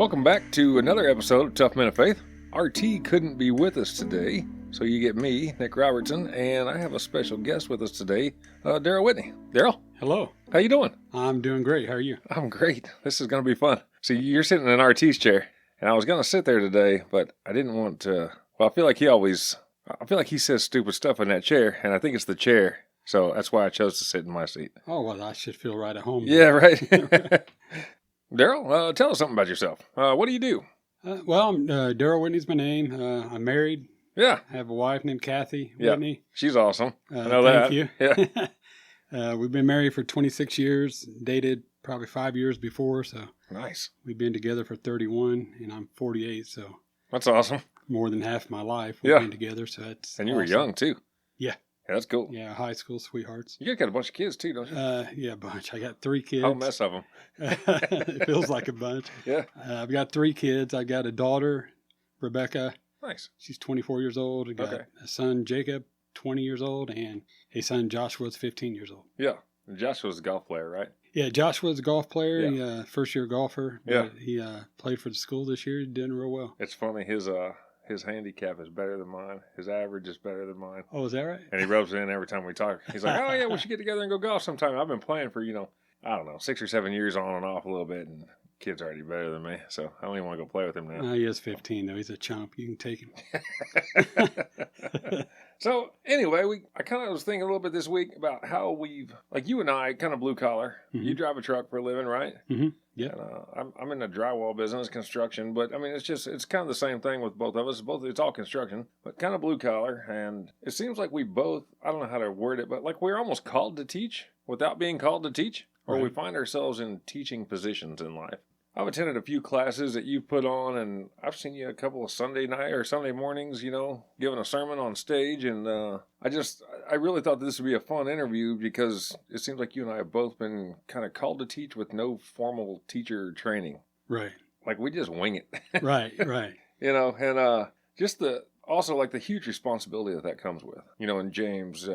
Welcome back to another episode of Tough Men of Faith. RT couldn't be with us today, so you get me, Nick Robertson, and I have a special guest with us today, Daryl Whitney. Daryl, Hello. how you doing? I'm doing great. How are you? I'm great. This is going to be fun. See, you're sitting in RT's chair, and I was going to sit there today, but I didn't want to. Well, I feel like he says stupid stuff in that chair, and I think it's the chair, so that's why I chose to sit in my seat. Oh, well, I should feel right at home. Yeah, right. Daryl, tell us something about yourself. What do you do? I'm Daryl Whitney's my name. I'm married. Yeah. I have a wife named Kathy Yeah. Whitney. She's awesome. I know thank that. you. Yeah. We've been married for 26 years, dated probably 5 years before, so Nice. we've been together for 31, and I'm 48, so That's awesome. more than half my life we've Yeah. been together. So that's And you were awesome. young, too. Yeah. Yeah, that's cool. Yeah, high school sweethearts. You got a bunch of kids, too, don't you? Yeah, a bunch. I got 3 kids. Whole mess of them. It feels like a bunch. Yeah. I've got 3 kids. I got a daughter, Rebecca. Nice. She's 24 years old. I got Okay. a son, Jacob, 20 years old, and a son, Joshua's 15 years old. Yeah. And Joshua's a golf player, right? Yeah, Joshua's a golf player. Yeah. He, first-year golfer. Yeah. But he played for the school this year. He's doing real well. It's funny. His handicap is better than mine. His average is better than mine. Oh, is that right? And he rubs it in every time we talk. He's like, oh, yeah, we should get together and go golf sometime. I've been playing for, I don't know, 6 or 7 years on and off a little bit, and kid's already better than me, so I don't even want to go play with him now. He is 15, though. He's a chump. You can take him. So anyway, I kind of was thinking a little bit this week about how you and I, kind of blue collar. Mhm. You drive a truck for a living, right? Mm-hmm. Yeah. And I'm in the drywall business, construction, but I mean it's kind of the same thing with both of us. It's all construction, but kind of blue collar, and it seems like we both, I don't know how to word it, but like we're almost called to teach without being called to teach, or we Right. find ourselves in teaching positions in life. I've attended a few classes that you've put on, and I've seen you a couple of Sunday mornings, giving a sermon on stage. And I really thought this would be a fun interview because it seems like you and I have both been kind of called to teach with no formal teacher training. Right. Like we just wing it, Right. Right. and just the huge responsibility that comes with. In James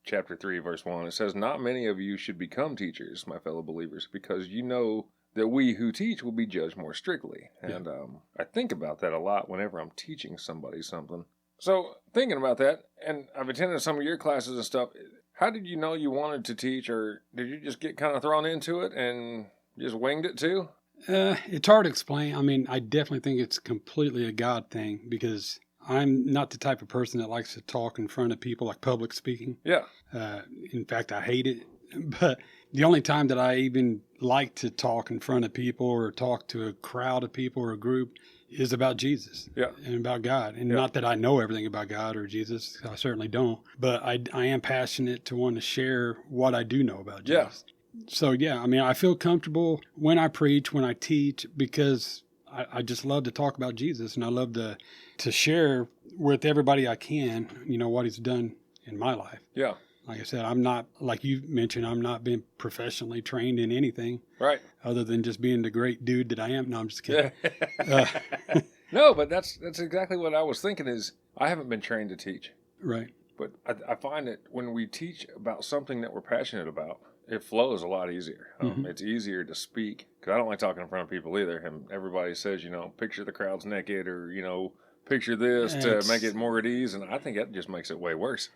chapter 3, verse 1, it says, "Not many of you should become teachers, my fellow believers, because you know that we who teach will be judged more strictly." Yeah. And I think about that a lot whenever I'm teaching somebody something. So thinking about that, and I've attended some of your classes and stuff, how did you know you wanted to teach, or did you just get kind of thrown into it and just winged it too? It's hard to explain. I mean, I definitely think it's completely a God thing because I'm not the type of person that likes to talk in front of people, like public speaking. Yeah. In fact, I hate it. But the only time that I even like to talk in front of people or talk to a crowd of people or a group is about Jesus. Yeah. And about God. And Yeah. not that I know everything about God or Jesus. I certainly don't. But I am passionate to want to share what I do know about Yeah. Jesus. So, yeah, I mean, I feel comfortable when I preach, when I teach, because I just love to talk about Jesus. And I love to share with everybody I can, what he's done in my life. Yeah. Like I said, I'm not, like you mentioned, I'm not being professionally trained in anything Right. other than just being the great dude that I am. No, I'm just kidding. No, but that's exactly what I was thinking is I haven't been trained to teach. Right. But I find that when we teach about something that we're passionate about, it flows a lot easier. Mhm. It's easier to speak because I don't like talking in front of people either. And everybody says, picture the crowd's naked or, picture this to make it more at ease. And I think that just makes it way worse.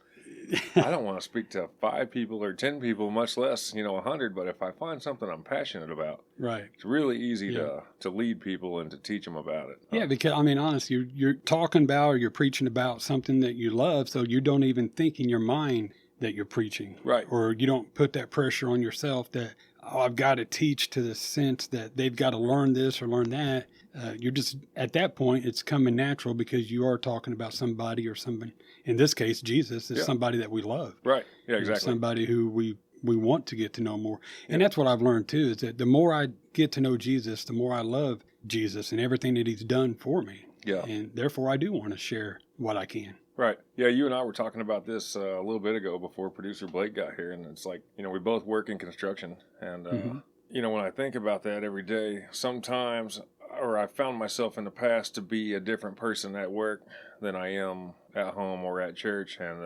I don't want to speak to 5 people or 10 people, much less, 100. But if I find something I'm passionate about, Right. it's really easy Yeah. to lead people and to teach them about it. Yeah, because, I mean, honestly, you're talking about or you're preaching about something that you love, so you don't even think in your mind that you're preaching. Right. Or you don't put that pressure on yourself that, I've got to teach to the sense that they've got to learn this or learn that. You're just, at that point, it's coming natural because you are talking about somebody or somebody. In this case, Jesus is Yeah. somebody that we love. Right. Yeah, And exactly. somebody who we want to get to know more. And that's what I've learned too, is that the more I get to know Jesus, the more I love Jesus and everything that he's done for me. Yeah. And therefore I do want to share what I can. Right. Yeah, you and I were talking about this a little bit ago before producer Blake got here, and it's like, we both work in construction, and, Mhm. when I think about that every day, sometimes, or I found myself in the past to be a different person at work than I am at home or at church, and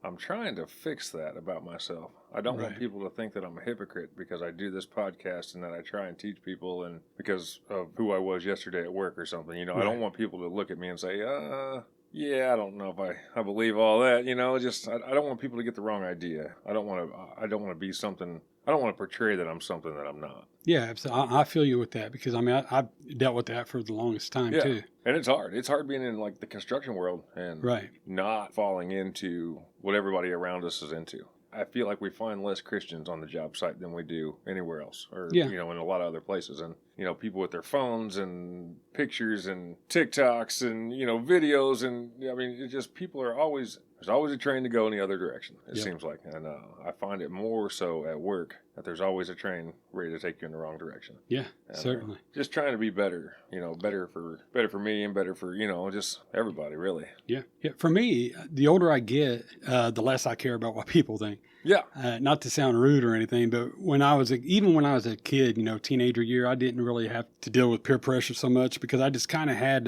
I'm trying to fix that about myself. I don't want Right. people to think that I'm a hypocrite because I do this podcast and that I try and teach people and because of who I was yesterday at work or something. You know, I don't Right. want people to look at me and say, yeah, I don't know if I believe all that. You know, just I don't want people to get the wrong idea. I don't want to be something. I don't want to portray that I'm something that I'm not. Yeah, absolutely. I feel you with that because I mean I've dealt with that for the longest time Yeah. too. And it's hard. It's hard being in like the construction world and Right. not falling into what everybody around us is into. I feel like we find less Christians on the job site than we do anywhere else or, Yeah. you know, in a lot of other places. And, you know, people with their phones and pictures and TikToks and, you know, videos. And I mean, it just people are always, there's always a train to go in the other direction, it seems like. And I find it more so at work that there's always a train ready to take you in the wrong direction. Yeah, And, certainly. just trying to be better, you know, better for me and better for, you know, just everybody really. Yeah. Yeah. For me, the older I get, the less I care about what people think. Yeah. Not to sound rude or anything, but even when I was a kid, you know, teenager year, I didn't really have to deal with peer pressure so much because I just kind of had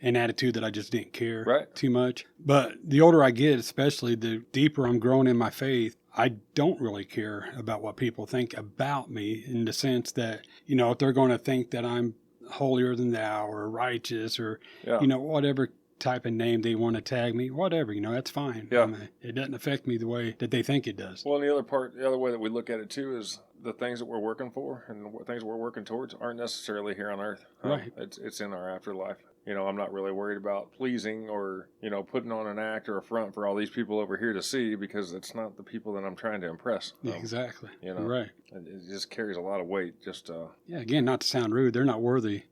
an attitude that I just didn't care too much. But the older I get, especially the deeper I'm growing in my faith, I don't really care about what people think about me in the sense that, you know, if they're going to think that I'm holier than thou or righteous or, you know, whatever type of name they want to tag me, whatever, you know, that's fine. Yeah. I mean, it doesn't affect me the way that they think it does. Well, and the other way that we look at it too is the things that we're working for and the things we're working towards aren't necessarily here on earth. Right. It's in our afterlife. You know, I'm not really worried about pleasing or, you know, putting on an act or a front for all these people over here to see because it's not the people that I'm trying to impress. Exactly. You know, right. It just carries a lot of weight. Just yeah. Again, not to sound rude, they're not worthy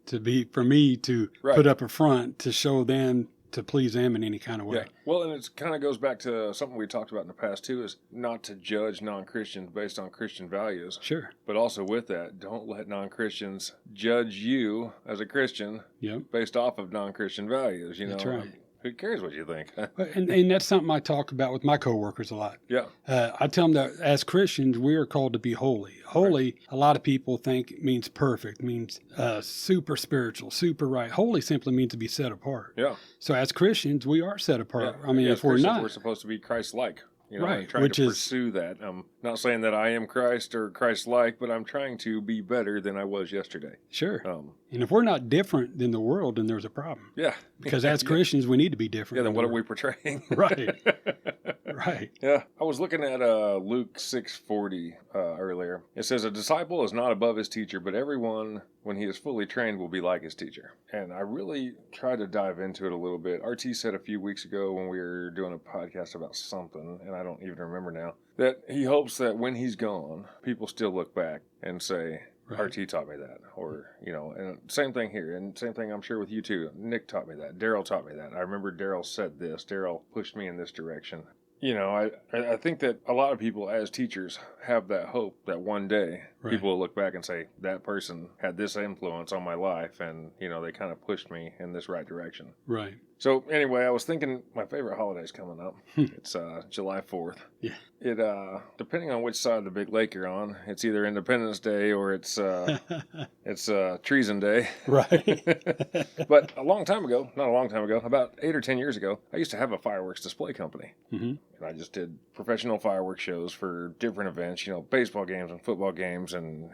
for me to put up a front to show them, to please them in any kind of way. Yeah. Well, and it kind of goes back to something we talked about in the past too, is not to judge non-Christians based on Christian values. Sure. But also with that, don't let non-Christians judge you as a Christian based off of non-Christian values. You know, that's right. Who cares what you think? and that's something I talk about with my coworkers a lot. Yeah. I tell them that as Christians, we are called to be holy. Holy, a lot of people think means perfect, means super spiritual, super right. Holy simply means to be set apart. Yeah. So as Christians, we are set apart. Yeah. I mean, if we're not, we're supposed to be Christ-like. You know, right, and trying to pursue that. I'm not saying that I am Christ or Christ-like, but I'm trying to be better than I was yesterday. Sure. And if we're not different than the world, then there's a problem. Yeah. Because as Christians, we need to be different. Yeah, then what are we portraying? Right. Right. Yeah. I was looking at Luke 6:40 earlier. It says, a disciple is not above his teacher, but everyone, when he is fully trained, will be like his teacher. And I really tried to dive into it a little bit. RT said a few weeks ago when we were doing a podcast about something, and I don't even remember now, that he hopes that when he's gone, people still look back and say, RT taught me that. Or, you know, and same thing here. And same thing I'm sure with you too. Nick taught me that. Daryl taught me that. I remember Daryl said this. Daryl pushed me in this direction. You know, I think that a lot of people as teachers have that hope that one day people will look back and say, that person had this influence on my life and, you know, they kind of pushed me in this right direction. Right. So anyway, I was thinking my favorite holiday's coming up. It's July 4th. Yeah. It depending on which side of the big lake you're on, it's either Independence Day or it's Treason Day. Right. But not a long time ago, about 8 or 10 years ago, I used to have a fireworks display company. Mm-hmm. And I just did professional fireworks shows for different events, you know, baseball games and football games. And,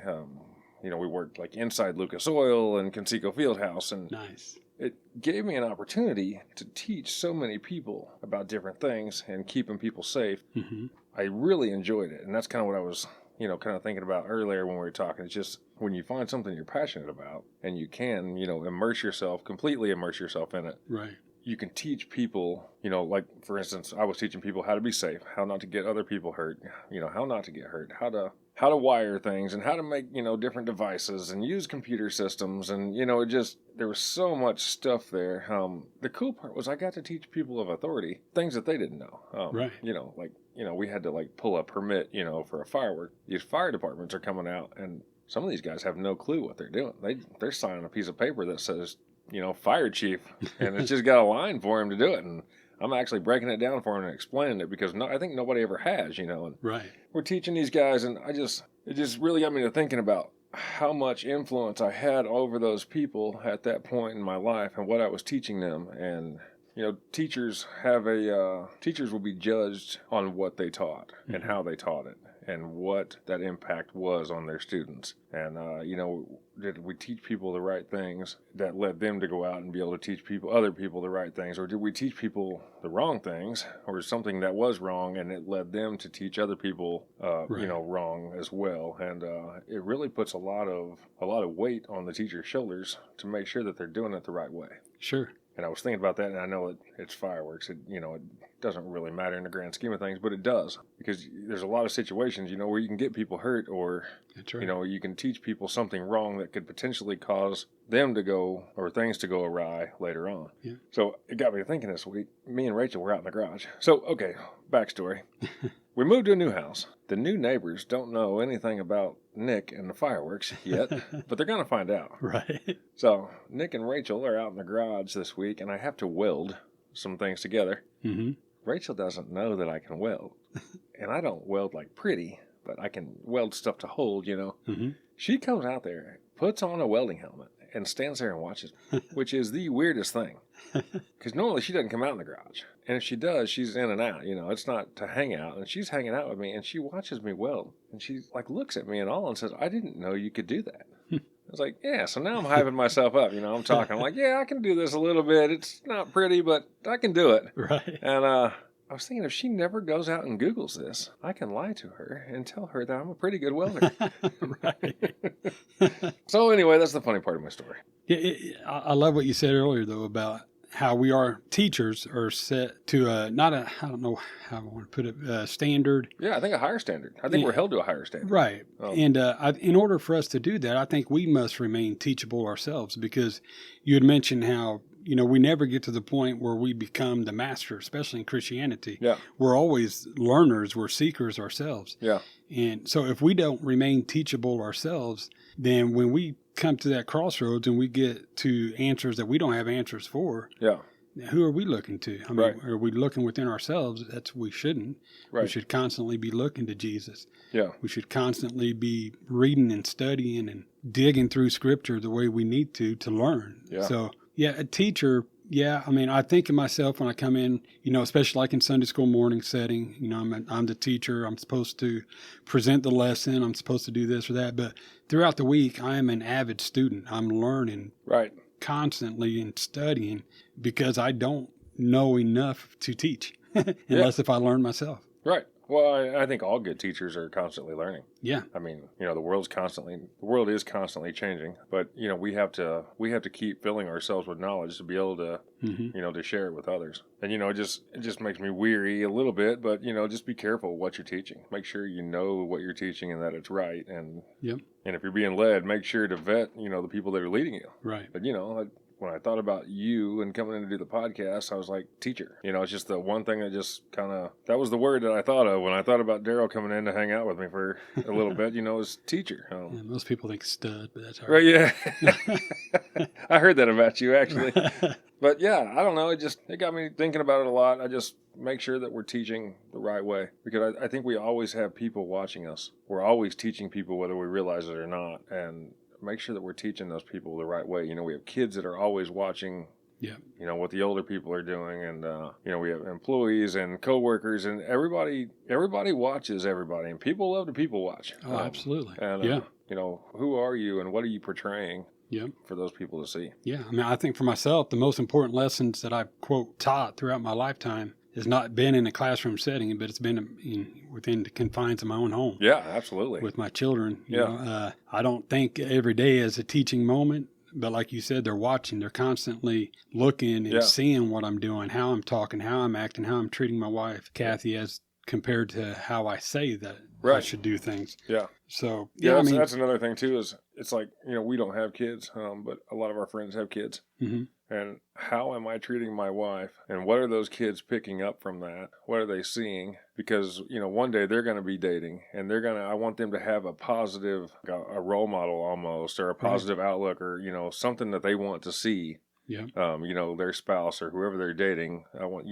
you know, we worked like inside Lucas Oil and Conseco Fieldhouse. And nice. It gave me an opportunity to teach so many people about different things and keeping people safe. Mm-hmm. I really enjoyed it. And that's kind of what I was, you know, kind of thinking about earlier when we were talking. It's just when you find something you're passionate about and you can, you know, completely immerse yourself in it. Right. You can teach people, you know, like, for instance, I was teaching people how to be safe, how not to get other people hurt, you know, how not to get hurt, how to wire things and how to make, you know, different devices and use computer systems. And, you know, there was so much stuff there. The cool part was I got to teach people of authority things that they didn't know. Right. You know, like, you know, we had to like pull a permit, you know, for a firework. These fire departments are coming out and some of these guys have no clue what they're doing. They're signing a piece of paper that says, you know, fire chief, and it's just got a line for him to do it. And I'm actually breaking it down for him and explaining it because I think nobody ever has, you know. And right. We're teaching these guys, and it just really got me to thinking about how much influence I had over those people at that point in my life and what I was teaching them. And, you know, teachers will be judged on what they taught and how they taught it. and what that impact was on their students. And, did we teach people the right things that led them to go out and be able to teach other people the right things? Or did we teach people the wrong things, or something that was wrong and it led them to teach other people, wrong as well? And it really puts a lot of weight on the teacher's shoulders to make sure that they're doing it the right way. Sure. And I was thinking about that, and I know it's fireworks. It doesn't really matter in the grand scheme of things, but it does, because there's a lot of situations, where you can get people hurt, or, That's right. You can teach people something wrong that could potentially cause them to go, or things to go awry later on. Yeah. So it got me thinking this week. Me and Rachel were out in the garage. So, okay, backstory. We moved to a new house. The new neighbors don't know anything about Nick and the fireworks yet, but they're going to find out. Right. So Nick and Rachel are out in the garage this week, and I have to weld some things together. Mm-hmm. Rachel doesn't know that I can weld, and I don't weld like pretty, but I can weld stuff to hold, Mm-hmm. She comes out there, puts on a welding helmet, and stands there and watches me, which is the weirdest thing. Because normally she doesn't come out in the garage. And if she does, she's in and out. It's not to hang out. And she's hanging out with me, and she watches me weld. And she looks at me and all and says, "I didn't know you could do that." I was like, yeah, so now I'm hyping myself up. I'm talking. I'm like, yeah, I can do this a little bit. It's not pretty, but I can do it. Right. And I was thinking, if she never goes out and Googles this, I can lie to her and tell her that I'm a pretty good welder. Right. So anyway, that's the funny part of my story. Yeah, I love what you said earlier, though, about how we are teachers are set to I don't know how I want to put it, standard. Yeah, I think a higher standard. I think we're held to a higher standard. Right. And in order for us to do that, I think we must remain teachable ourselves, because you had mentioned how, we never get to the point where we become the master, especially in Christianity. Yeah. We're always learners. We're seekers ourselves. Yeah. And so if we don't remain teachable ourselves, then when we come to that crossroads and we get to answers that we don't have answers for, yeah, who are we looking to? I mean, right. Are we looking within ourselves? We shouldn't. Right. We should constantly be looking to Jesus. Yeah. We should constantly be reading and studying and digging through Scripture the way we need to learn. Yeah. So, yeah, a teacher, yeah, I mean, I think of myself when I come in, especially like in Sunday school morning setting, I'm the teacher. I'm supposed to present the lesson. I'm supposed to do this or that. But throughout the week, I am an avid student. I'm learning right. constantly and studying, because I don't know enough to teach unless if I learn myself. Right. Well, I think all good teachers are constantly learning. Yeah. I mean, the world is constantly changing, but we have to keep filling ourselves with knowledge to be able to, to share it with others. And it just makes me weary a little bit, but just be careful what you're teaching. Make sure you know what you're teaching and that it's right. And yep. And if you're being led, make sure to vet, the people that are leading you. Right. But when I thought about you and coming in to do the podcast, I was like, teacher. It's just the one thing that just that was the word that I thought of when I thought about Daryl coming in to hang out with me for a little bit, is teacher. Yeah, most people think stud, but that's all right. Right, yeah. I heard that about you, actually. But yeah, I don't know. It got me thinking about it a lot. I just make sure that we're teaching the right way, because I think we always have people watching us. We're always teaching people whether we realize it or not. And make sure that we're teaching those people the right way. We have kids that are always watching, what the older people are doing, and we have employees and coworkers, and everybody watches everybody, and people love to people watch. Oh, absolutely. And who are you and what are you portraying? Yeah. For those people to see. Yeah. I mean, I think for myself, the most important lessons that I've, quote, taught throughout my lifetime has not been in a classroom setting, but it's been within the confines of my own home. Yeah, absolutely. With my children. You Yeah. know, I don't think every day is a teaching moment, but like you said, they're watching. They're constantly looking and seeing what I'm doing, how I'm talking, how I'm acting, how I'm treating my wife, Kathy, as compared to how I say that I should do things. Yeah. So, yeah, that's another thing too, is it's like, we don't have kids, but a lot of our friends have kids. Mm-hmm. And how am I treating my wife? And what are those kids picking up from that? What are they seeing? Because, one day they're going to be dating, and I want them to have a positive, a role model almost, or a positive outlook, or, something that they want to see. Yeah. Their spouse or whoever they're dating. I want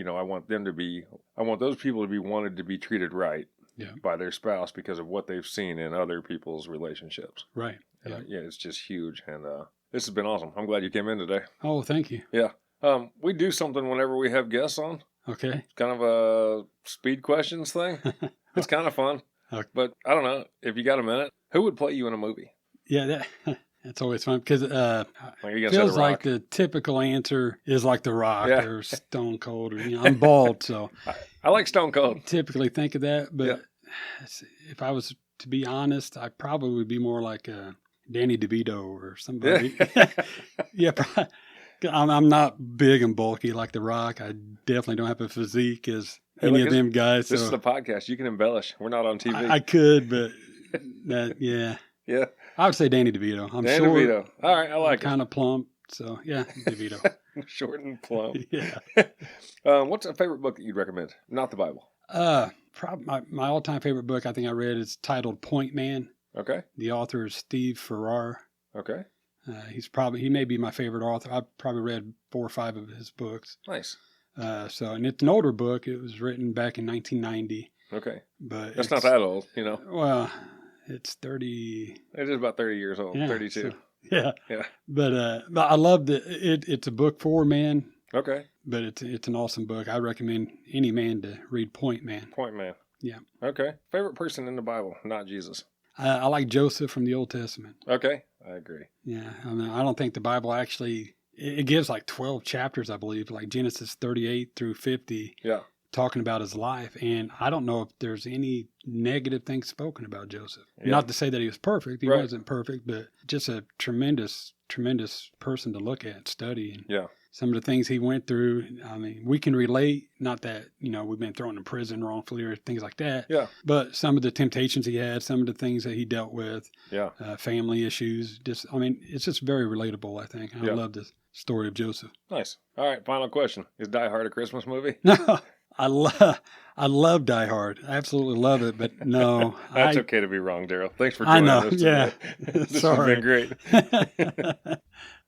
those people to be wanted to be treated right. Yeah. By their spouse because of what they've seen in other people's relationships. Right. And, it's just huge. And this has been awesome. I'm glad you came in today. Oh, thank you. Yeah. We do something whenever we have guests on. Okay. It's kind of a speed questions thing. It's kind of fun. Okay. But I don't know if you got a minute. Who would play you in a movie? Yeah, that's always fun because Like you it say feels The like Rock. the typical answer is like The Rock Yeah. or Stone Cold, or I'm bald, so I like Stone Cold. typically think of that. But Yeah. if I was to be honest, I probably would be more like Danny DeVito or Yeah. somebody. Yeah, I'm not big and bulky like The Rock. I definitely don't have a physique as any of them guys. This is So a podcast. You can embellish. We're not on TV. I could, but yeah. Yeah. I would say Danny DeVito. I'm Danny short, DeVito. All right, I like it. kind of plump. So yeah, DeVito. Short and plump. Yeah. What's a favorite book that you'd recommend? Not the Bible. Probably my all-time favorite book I think I read is titled Point Man. Okay. The author is Steve Farrar. Okay. He may be my favorite author. I've probably read 4 or 5 of his books. Nice. And it's an older book. It was written back in 1990. Okay. But That's not that old, you know. Well, it's 30. It is about 30 years old. Yeah, 32. so, yeah. Yeah. But I love that it's a book for men. Okay. But it's an awesome book. I recommend any man to read Point Man. Point Man. Yeah. Okay. Favorite person in the Bible, not Jesus. I like Joseph from the Old Testament. Okay. I agree. Yeah. I mean, I don't think the Bible actually, it gives like 12 chapters, I believe, like Genesis 38 through 50. Yeah. Talking about his life. And I don't know if there's any negative things spoken about Joseph. Yeah. Not to say that he was perfect. He Right. wasn't perfect, but just a tremendous, tremendous person to look at and study. And Yeah. some of the things he went through, I mean, we can relate. Not that, we've been thrown in prison wrongfully or things like that. Yeah. But some of the temptations he had, some of the things that he dealt with, Yeah. family issues, it's just very relatable, I think. I Yeah. love the story of Joseph. Nice. All right. Final question. Is Die Hard a Christmas movie? No, I love Die Hard. I absolutely love it, but no. That's okay to be wrong, Daryl. Thanks for I joining know, us today. yeah. This Sorry. has been great.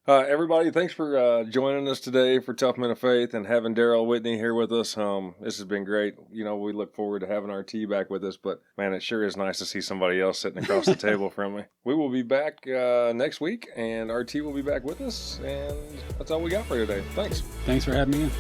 Everybody, thanks for joining us today for Tough Men of Faith and having Daryl Whitney here with us. This has been great. We look forward to having our tea back with us, but man, it sure is nice to see somebody else sitting across the table from me. We will be back next week, and RT will be back with us, and that's all we got for you today. Thanks. Thanks for having me in.